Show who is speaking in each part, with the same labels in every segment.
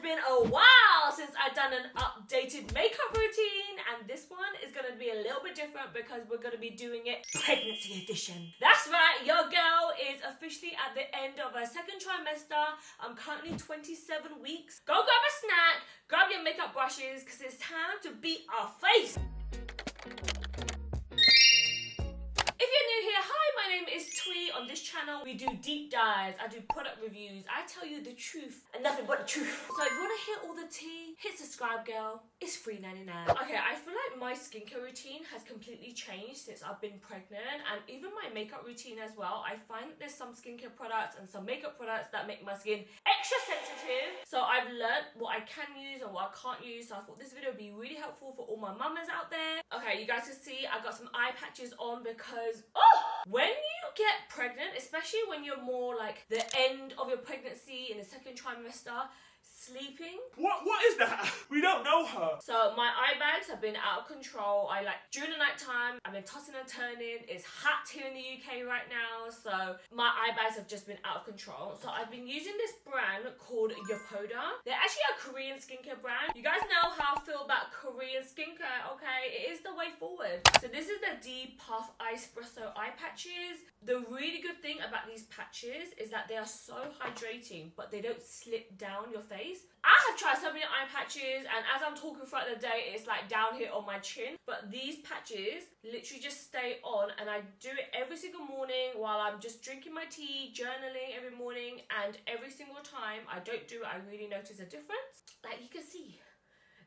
Speaker 1: been a while since I've done an updated makeup routine, and this one is going to be a little bit different because we're going to be doing it pregnancy edition. That's right, your girl is officially at the end of her second trimester. I'm currently 27 weeks. Go grab a snack, grab your makeup brushes, because it's time to beat our face. If you're new here, hi, my name is xThuyLe. On this channel, we do deep dives, I do product reviews, I tell you the truth and nothing but the truth. So if you want to hear all the tea, hit subscribe, girl. It's $3.99. Okay, I feel like my skincare routine has completely changed since I've been pregnant, and even my makeup routine as well. I find that there's some skincare products and some makeup products that make my skin extra sensitive. So I've learned what I can use and what I can't use. So I thought this video would be really helpful for all my mamas out there. Okay, you guys can see I got some eye patches on because when you get pregnant, especially when you're more like the end of your pregnancy in the second trimester, sleeping.
Speaker 2: What is that? We don't know her.
Speaker 1: So my eye bags have been out of control. During the night time, I've been tossing and turning. It's hot here in the UK right now, so my eye bags have just been out of control. So I've been using this brand called Yopoda. They're actually a Korean skincare brand. You guys know how I feel about Korean skincare, okay? It is the way forward. So this is the D Puff Espresso eye patches. The really good thing about these patches is that they are so hydrating, but they don't slip down your face. I have tried so many eye patches, and as I'm talking throughout the day, it's like down here on my chin. But these patches literally just stay on, and I do it every single morning while I'm just drinking my tea, journaling every morning, and every single time I don't do it, I really notice a difference. Like you can see,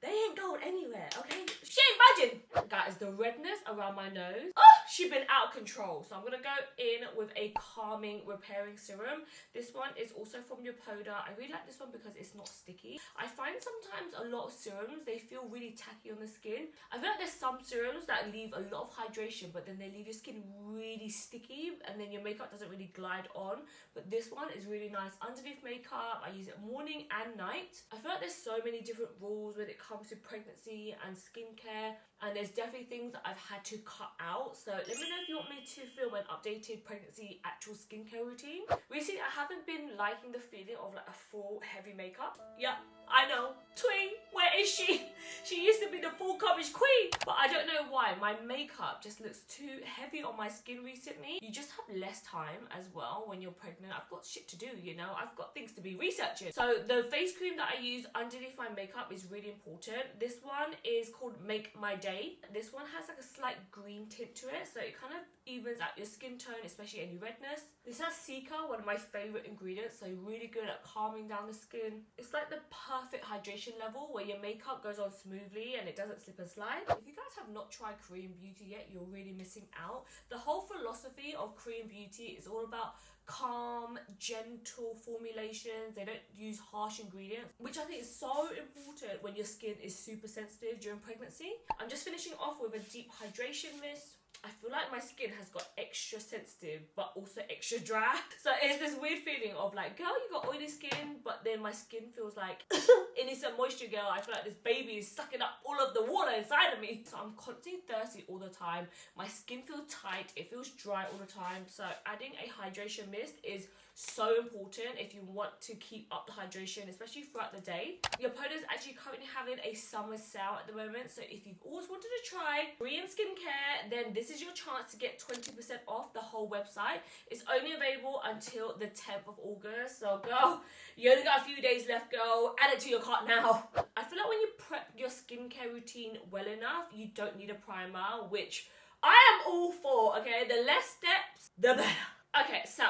Speaker 1: they ain't going anywhere, okay? She ain't budging. Guys, the redness around my nose, she's been out of control. So I'm gonna go in with a calming, repairing serum. This one is also from Yopoda. I really like this one because it's not sticky. I find sometimes a lot of serums, they feel really tacky on the skin. I feel like there's some serums that leave a lot of hydration, but then they leave your skin really sticky, and then your makeup doesn't really glide on. But this one is really nice underneath makeup. I use it morning and night. I feel like there's so many different rules when it comes to pregnancy and skincare, and there's definitely things that I've had to cut out. So let me know if you want me to film an updated pregnancy actual skincare routine. Recently I haven't been liking the feeling of like a full heavy makeup. Yeah, I know, Twing, where is she? She used to be the full coverage queen, but I don't know why my makeup just looks too heavy on my skin recently. You just have less time as well when you're pregnant. I've got shit to do, you know, I've got things to be researching. So the face cream that I use underneath my makeup is really important. This one is called Make My Day. This one has like a slight green tint to it, so it kind of evens out your skin tone, especially any redness. This has Cica, one of my favorite ingredients, so really good at calming down the skin. It's like the perfect hydration level where your makeup goes on smoothly and it doesn't slip and slide. If you guys have not tried Korean beauty yet, you're really missing out. The whole philosophy of Korean beauty is all about calm, gentle formulations. They don't use harsh ingredients, which I think is so important when your skin is super sensitive during pregnancy. I'm just finishing off with a deep hydration mist. I feel like my skin has got extra sensitive but also extra dry. So it's this weird feeling of like, girl, you got oily skin, but then my skin feels like it needs some moisture, girl. I feel like this baby is sucking up all of the water inside of me. So I'm constantly thirsty all the time. My skin feels tight, it feels dry all the time. So adding a hydration mist is so important if you want to keep up the hydration, especially throughout the day. Yopoda is actually currently having a summer sale at the moment, so if you've always wanted to try Korean skincare, then this is your chance to get 20% off the whole website. It's only available until the 10th of August, so girl, you only got a few days left, girl. Add it to your cart now. I feel like when you prep your skincare routine well enough, you don't need a primer, which I am all for, okay? The less steps, the better. Okay, so,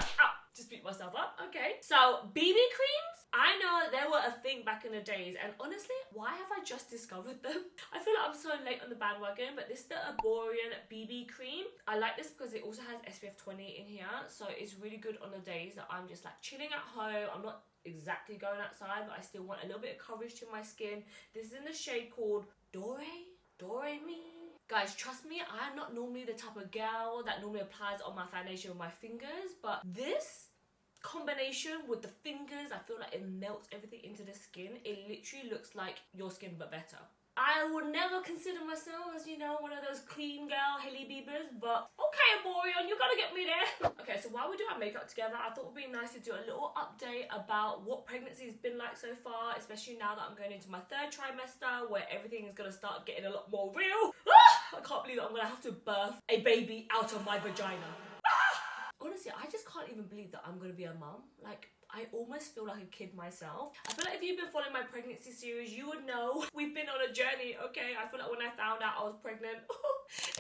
Speaker 1: just beat myself up, okay. So, BB creams, I know they were a thing back in the days, and honestly, why have I just discovered them? I feel like I'm so late on the bandwagon, but this is the Arborian BB cream. I like this because it also has SPF 20 in here, so it's really good on the days that I'm just like chilling at home. I'm not exactly going outside, but I still want a little bit of coverage to my skin. This is in the shade called Dore Me. Guys, trust me, I'm not normally the type of girl that normally applies on my foundation with my fingers, but this combination with the fingers, I feel like it melts everything into the skin. It literally looks like your skin but better. I would never consider myself as, you know, one of those clean girl Hailey Biebers, but okay, Borion, you gotta get me there. Okay, so while we do our makeup together, I thought it would be nice to do a little update about what pregnancy has been like so far, especially now that I'm going into my 3rd trimester, where everything is gonna start getting a lot more real. I can't believe that I'm gonna have to birth a baby out of my vagina. Honestly, I just can't even believe that I'm gonna be a mum. Like, I almost feel like a kid myself. I feel like if you've been following my pregnancy series, you would know we've been on a journey, okay? I feel like when I found out I was pregnant,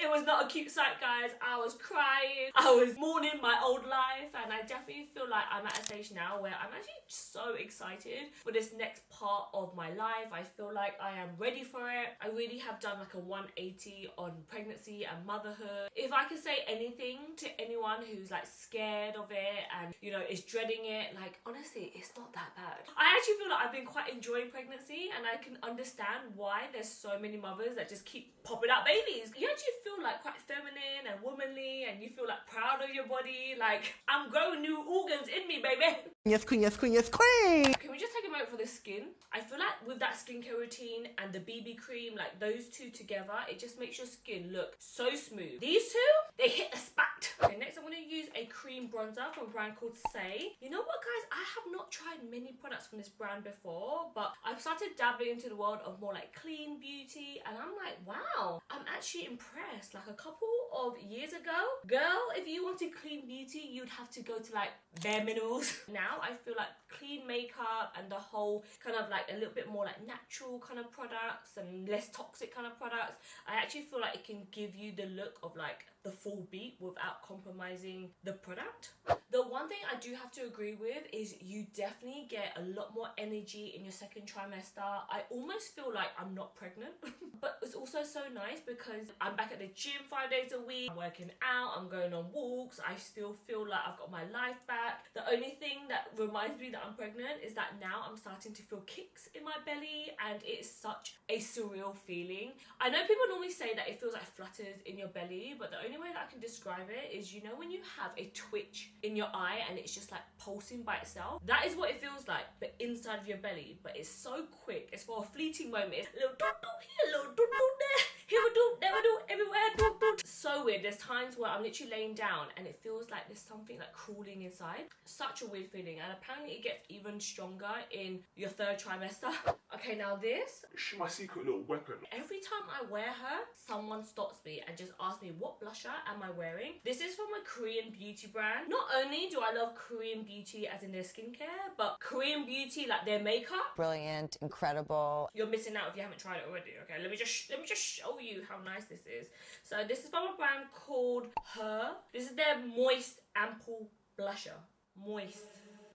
Speaker 1: it was not a cute sight, guys. I was crying, I was mourning my old life, and I definitely feel like I'm at a stage now where I'm actually so excited for this next part of my life. I feel like I am ready for it. I really have done like a 180 on pregnancy and motherhood. If I could say anything to anyone who's like scared of it and, you know, is dreading it, like, honestly, it's not that bad. I actually feel like I've been quite enjoying pregnancy, and I can understand why there's so many mothers that just keep popping out babies. You actually feel like quite feminine and womanly, and you feel like proud of your body. Like, I'm growing new organs in me, baby.
Speaker 3: Yes, queen, yes, queen, yes, queen.
Speaker 1: Can we just take a moment for the skin? I feel like with that skincare routine and the BB cream, like those two together, it just makes your skin look so smooth. These two, they hit the spot. Okay, next I'm going to use a cream bronzer from a brand called Say. You know what, guys? I have not tried many products from this brand before, but I've started dabbling into the world of more like clean beauty, and I'm like, wow, I'm actually impressed. Like a couple of years ago, girl, if you wanted clean beauty, you'd have to go to like Bare Minerals. Now I feel like clean makeup and the whole kind of like a little bit more like natural kind of products and less toxic kind of products, I actually feel like it can give you the look of like the full beat without compromising the product. The one thing I do have to agree with is you definitely get a lot more energy in your 2nd trimester. I almost feel like I'm not pregnant, but it's also so nice because I'm back at the gym 5 days a week, I'm working out, I'm going on walks, I still feel like I've got my life back. The only thing that reminds me that I'm pregnant is that now I'm starting to feel kicks in my belly, and it is such a surreal feeling. I know people normally say that it feels like flutters in your belly, but the only way that I can describe it is, you know, when you have a twitch in your eye and it's just like pulsing by itself, that is what it feels like, but inside of your belly. But it's so quick, it's for a fleeting moment. It's a little doo doo here, a little doo doo there, here we do, there we do, everywhere, doo doo. So weird. There's times where I'm literally laying down and it feels like there's something like crawling inside. Such a weird feeling, and apparently it gets even stronger in your 3rd trimester. Okay, now this,
Speaker 2: She's my secret little weapon.
Speaker 1: every time I wear her, someone stops me and just asks me, what blusher am I wearing? This is from a Korean beauty brand. Not only do I love Korean beauty as in their skincare, but Korean beauty like their makeup.
Speaker 3: Brilliant, incredible.
Speaker 1: You're missing out if you haven't tried it already. Okay, let me just show you how nice this is. So this is from a brand called Her. This is their Moist Ample Blusher. Moist.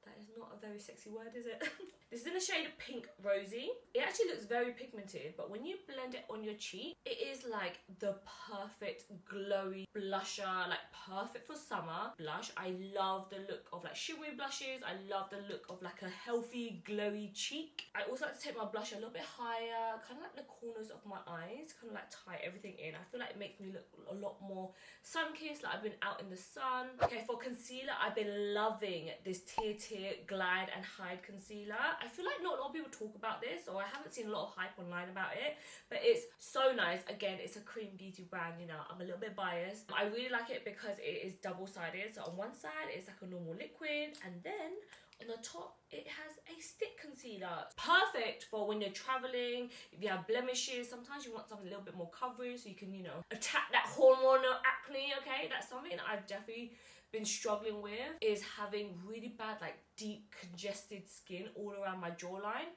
Speaker 1: That is not a very sexy word, is it? This is in the shade of Pink Rosy. It actually looks very pigmented, but when you blend it on your cheek, it is like the perfect glowy blusher, like perfect for summer blush. I love the look of like shimmery blushes. I love the look of like a healthy glowy cheek. I also like to take my blush a little bit higher, kind of like the corners of my eyes, kind of like tie everything in. I feel like it makes me look a lot more sun-kissed, like I've been out in the sun. Okay, for concealer, I've been loving this Tear Glide and Hide concealer. I feel like not a lot of people talk about this, or I haven't seen a lot of hype online about it, but it's so nice. Again, it's a Korean beauty brand, you know, I'm a little bit biased. I really like it because it is double-sided. So on one side, it's like a normal liquid, and then on the top, it has a stick concealer. Perfect for when you're traveling, if you have blemishes. Sometimes you want something a little bit more coverage so you can, you know, attack that hormonal acne, okay? That's something that I've definitely been struggling with, is having really bad, like, deep congested skin all around my jawline.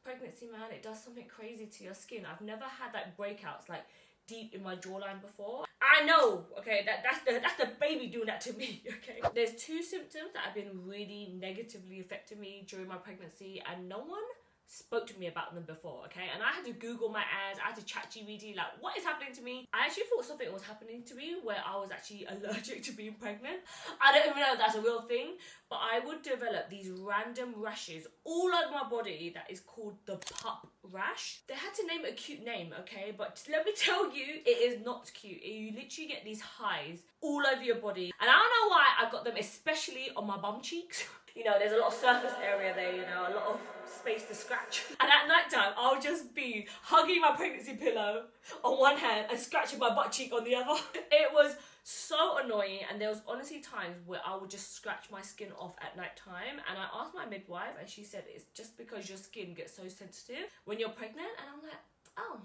Speaker 1: Pregnancy, man, it does something crazy to your skin. I've never had like breakouts like deep in my jawline before. I know, okay, that's the baby doing that to me, okay? There's 2 symptoms that have been really negatively affecting me during my pregnancy, and no one spoke to me about them before, okay? And I had to Google my ads, I had to chat GBD, like, what is happening to me? I actually thought something was happening to me where I was actually allergic to being pregnant. I don't even know if that's a real thing, but I would develop these random rashes all over my body that is called the pup rash. They had to name it a cute name, okay? But let me tell you, it is not cute. You literally get these highs all over your body. And I don't know why I got them, especially on my bum cheeks. You know, there's a lot of surface area there, you know, a lot of space to scratch. And at night time, I'll just be hugging my pregnancy pillow on one hand and scratching my butt cheek on the other. It was so annoying, and there was honestly times where I would just scratch my skin off at night time. And I asked my midwife, and she said it's just because your skin gets so sensitive when you're pregnant. And I'm like, oh,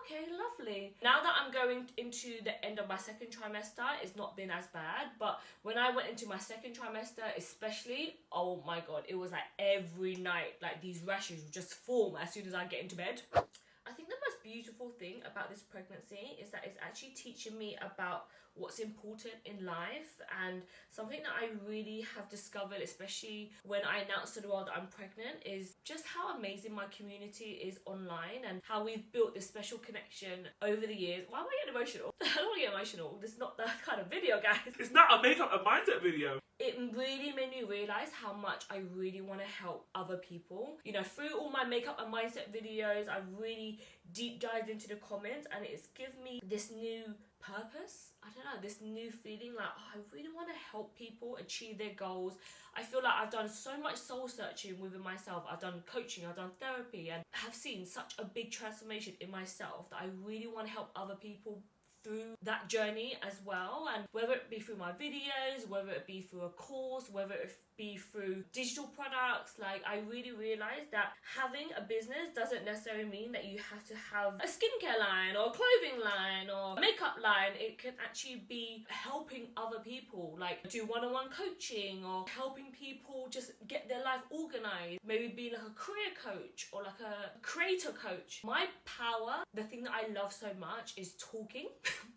Speaker 1: okay, lovely. Now that I'm going into the end of my second trimester, it's not been as bad. But when I went into my second trimester especially, oh my God, it was like every night, like these rashes would just form as soon as I get into bed. I think the most beautiful thing about this pregnancy is that it's actually teaching me about what's important in life, and something that I really have discovered, especially when I announced to the world that I'm pregnant, is just how amazing my community is online and how we've built this special connection over the years. Why am I getting emotional? I don't want to get emotional. This is not that kind of video, guys.
Speaker 2: It's not a makeup and mindset video.
Speaker 1: It really made me realise how much I really want to help other people. You know, through all my makeup and mindset videos, I've really deep dived into the comments, and it's given me this new purpose. I don't know, this new feeling like, oh, I really want to help people achieve their goals. I feel like I've done so much soul searching within myself. I've done coaching, I've done therapy, and have seen such a big transformation in myself that I really want to help other people through that journey as well. And whether it be through my videos, whether it be through a course, whether it be through digital products, like I really realized that having a business doesn't necessarily mean that you have to have a skincare line or a clothing line or a makeup line. It can actually be helping other people, like do one-on-one coaching or helping people just get their life organized, maybe being like a career coach or like a creator coach. My power, the thing that I love so much, is talking.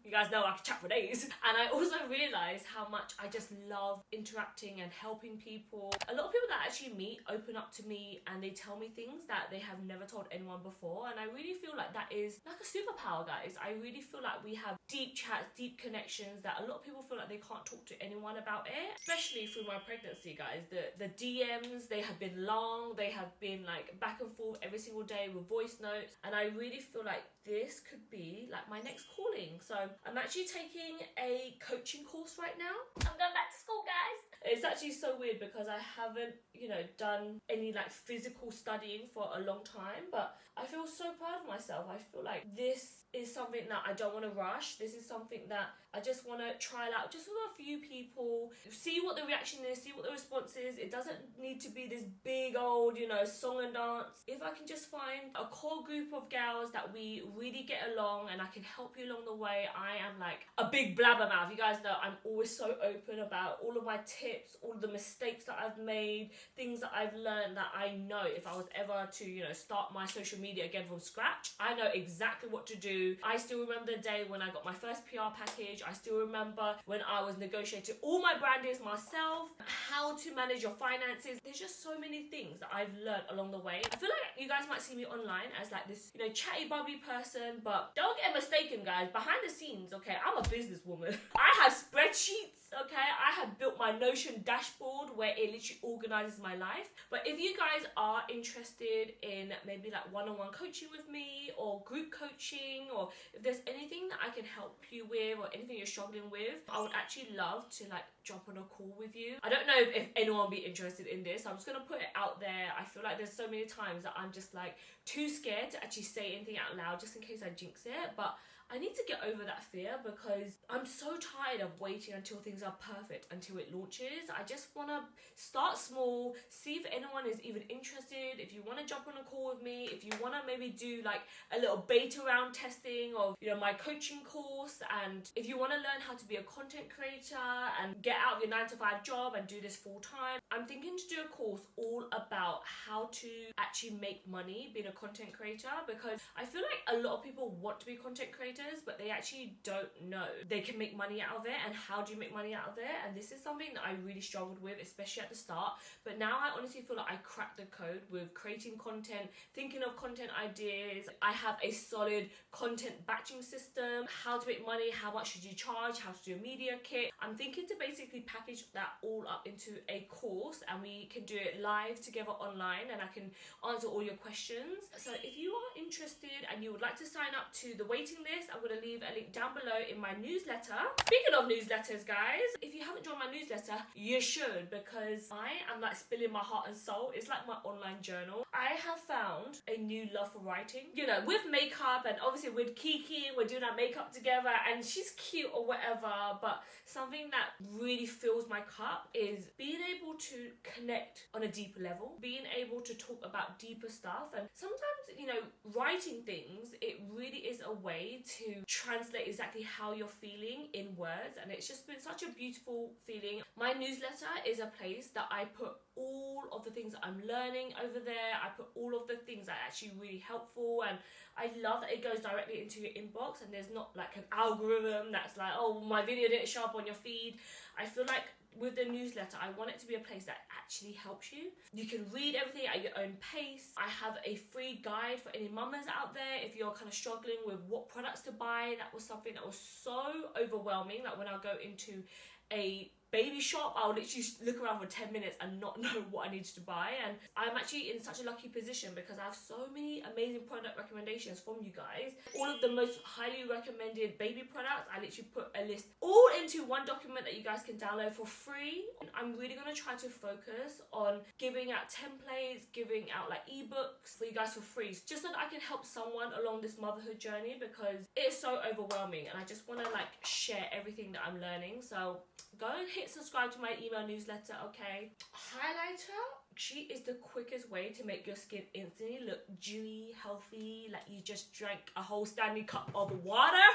Speaker 1: You guys know I can chat for days. And I also realized how much I just love interacting and helping people. A lot of people that I actually meet open up to me and they tell me things that they have never told anyone before. And I really feel like that is like a superpower, guys. I really feel like we have deep chats, deep connections that a lot of people feel like they can't talk to anyone about it. Especially through my pregnancy, guys. The DMs, they have been long. They have been like back and forth every single day with voice notes. And I really feel like this could be like my next calling. So I'm actually taking a coaching course right now. I'm going back to school, guys. It's actually so weird because I haven't, you know, done any like physical studying for a long time, but I feel so proud of myself. I feel like this is something that I don't want to rush. This is something that I just want to try out just with a few people, see what the reaction is, see what the response is. It doesn't need to be this big old, you know, song and dance. If I can just find a core group of gals that we really get along and I can help you along the way, I am like a big blabbermouth. You guys know I'm always so open about all of my tips, all of the mistakes that I've made, things that I've learned that I know if I was ever to, you know, start my social media again from scratch, I know exactly what to do. I still remember the day when I got my first PR package. I still remember when I was negotiating all my brandings myself, how to manage your finances. There's just so many things that I've learned along the way. I feel like you guys might see me online as like this, you know, chatty bubbly person, but don't get mistaken, guys. Behind the scenes, okay, I'm a businesswoman. I have spreadsheets, okay? I have built my Notion dashboard where it literally organizes my life. But if you guys are interested in maybe like one-on-one coaching with me or group coaching, or if there's anything that I can help you with or anything you're struggling with, I would actually love to like jump on a call with you. I don't know if anyone will be interested in this. I'm just gonna put it out there. I feel like there's so many times that I'm just like too scared to actually say anything out loud just in case I jinx it. But I need to get over that fear because I'm so tired of waiting until things are perfect, until it launches. I just want to start small, see if anyone is even interested. If you want to jump on a call with me, if you want to maybe do like a little beta round testing of, you know, my coaching course, and if you want to learn how to be a content creator and get out of your 9-to-5 job and do this full time, I'm thinking to do a course all about how to actually make money being a content creator, because I feel like a lot of people want to be content creators creators, but they actually don't know they can make money out of it, and how do you make money out of it. And this is something that I really struggled with, especially at the start, but now I honestly feel like I cracked the code with creating content, thinking of content ideas. I have a solid content batching system, how to make money, how much should you charge, how to do a media kit. I'm thinking to basically package that all up into a course, and we can do it live together online, and I can answer all your questions. So if you are interested and you would like to sign up to the waiting list, I'm going to leave a link down below in my newsletter. Speaking of newsletters, guys, if you haven't joined my newsletter, you should, because I am like spilling my heart and soul. It's like my online journal. I have found a new love for writing, you know, with makeup, and obviously with Kiki, we're doing our makeup together, and she's cute or whatever, but something that really fills my cup is being able to connect on a deeper level, being able to talk about deeper stuff. And sometimes, you know, writing things, it really is a way to translate exactly how you're feeling in words, and it's just been such a beautiful feeling. My newsletter is a place that I put all of the things that I'm learning over there. I put all of the things that are actually really helpful, and I love that it goes directly into your inbox, and there's not like an algorithm that's like, oh, my video didn't show up on your feed. I feel like with the newsletter, I want it to be a place that actually helps you. You can read everything at your own pace. I have a free guide for any mamas out there if you're kind of struggling with what products to buy. That was something that was so overwhelming. Like when I go into a baby shop, I'll literally look around for 10 minutes and not know what I needed to buy. And I'm actually in such a lucky position because I have so many amazing product recommendations from you guys. All of the most highly recommended baby products, I literally put a list all into one document that you guys can download for free. And I'm really going to try to focus on giving out templates, giving out like ebooks for you guys for free, just so that I can help someone along this motherhood journey, because it's so overwhelming and I just want to like share everything that I'm learning. So go and hit subscribe to my email newsletter, okay? Highlighter, she is the quickest way to make your skin instantly look dewy, healthy, like you just drank a whole Stanley cup of water.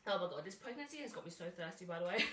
Speaker 1: Oh my god, this pregnancy has got me so thirsty, by the way.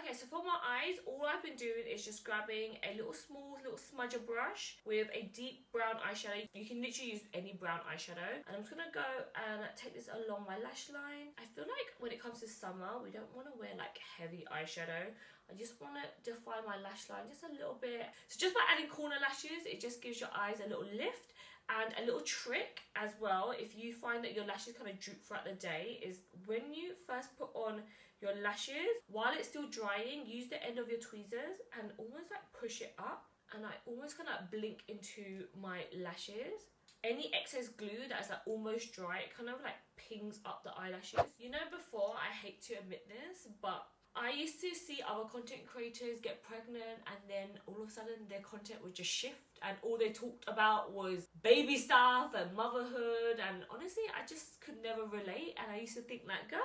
Speaker 1: Okay, so for my eyes, all I've been doing is just grabbing a little smudger brush with a deep brown eyeshadow. You can literally use any brown eyeshadow. And I'm just going to go and take this along my lash line. I feel like when it comes to summer, we don't want to wear like heavy eyeshadow. I just want to define my lash line just a little bit. So just by adding corner lashes, it just gives your eyes a little lift. And a little trick as well, if you find that your lashes kind of droop throughout the day, is when you first put on your lashes, while it's still drying, use the end of your tweezers and almost like push it up, and I almost kind of blink into my lashes. Any excess glue that is like almost dry, it kind of like pings up the eyelashes. You know, before, I hate to admit this, but I used to see other content creators get pregnant and then all of a sudden their content would just shift and all they talked about was baby stuff and motherhood, and honestly I just could never relate, and I used to think like, girl,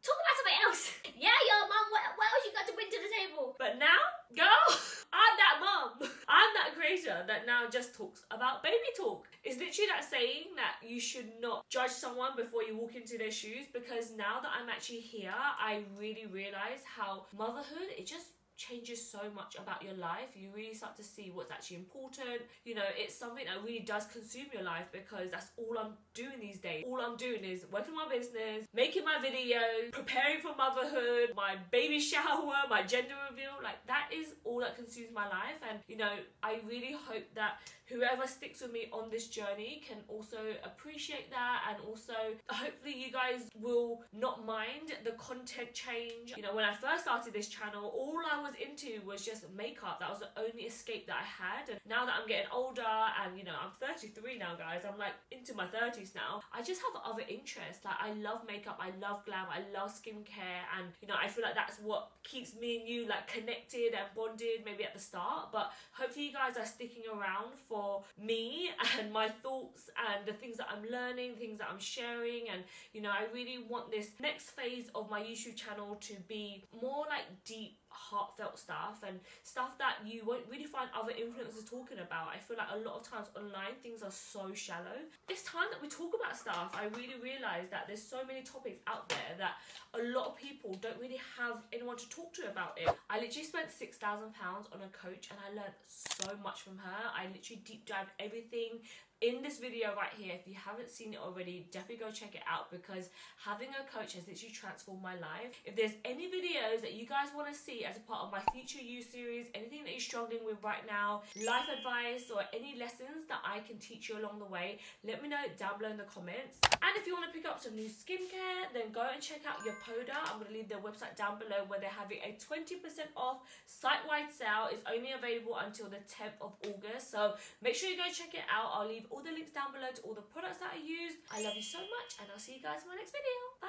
Speaker 1: talk about something else. Yeah, yo, mum, what else you got to bring to the table? But now, girl, I'm that mum. I'm that creator that now just talks about baby talk. It's literally that saying that you should not judge someone before you walk into their shoes, because now that I'm actually here, I really realize how motherhood, it just changes so much about your life. You really start to see what's actually important. You know, it's something that really does consume your life, because that's all I'm doing these days. All I'm doing is working my business, making my videos, preparing for motherhood, my baby shower, my gender reveal. Like, that is all that consumes my life. And you know, I really hope that whoever sticks with me on this journey can also appreciate that, and also hopefully you guys will not mind the content change. You know, when I first started this channel, all I was into was just makeup. That was the only escape that I had. And now that I'm getting older, and you know, I'm 33 now, guys, I'm like into my 30s now, I just have other interests. Like, I love makeup, I love glam, I love skincare, and you know, I feel like that's what keeps me and you like connected and bonded, maybe at the start. But hopefully you guys are sticking around for me and my thoughts and the things that I'm learning, things that I'm sharing. And you know, I really want this next phase of my YouTube channel to be more like deep, heartfelt stuff, and stuff that you won't really find other influencers talking about. I feel like a lot of times online things are so shallow. It's time that we talk about stuff. I really realize that there's so many topics out there that a lot of people don't really have anyone to talk to about it. I literally spent £6,000 on a coach and I learned so much from her. I literally deep dived everything in this video right here. If you haven't seen it already, definitely go check it out, because having a coach has literally transformed my life. If there's any videos that you guys want to see as a part of my Future You series, anything that you're struggling with right now, life advice or any lessons that I can teach you along the way, let me know down below in the comments. And if you want to pick up some new skincare, then go and check out your Poda. I'm going to leave their website down below, where they're having a 20% off site-wide sale. It's only available until the 10th of August, so make sure you go check it out. I'll leave all the links down below to all the products that I used. I love you so much, and I'll see you guys in my next video. Bye.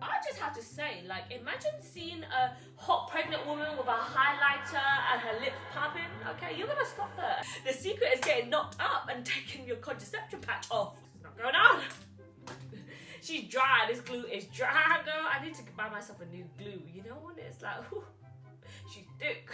Speaker 1: I just have to say, like, imagine seeing a hot pregnant woman with a highlighter and her lips popping. Okay, you're gonna stop her. The secret is getting knocked up and taking your contraception patch off. It's not going on. She's dry. This glue is dry, girl. I need to buy myself a new glue. You know when it's like, whew, she's thick.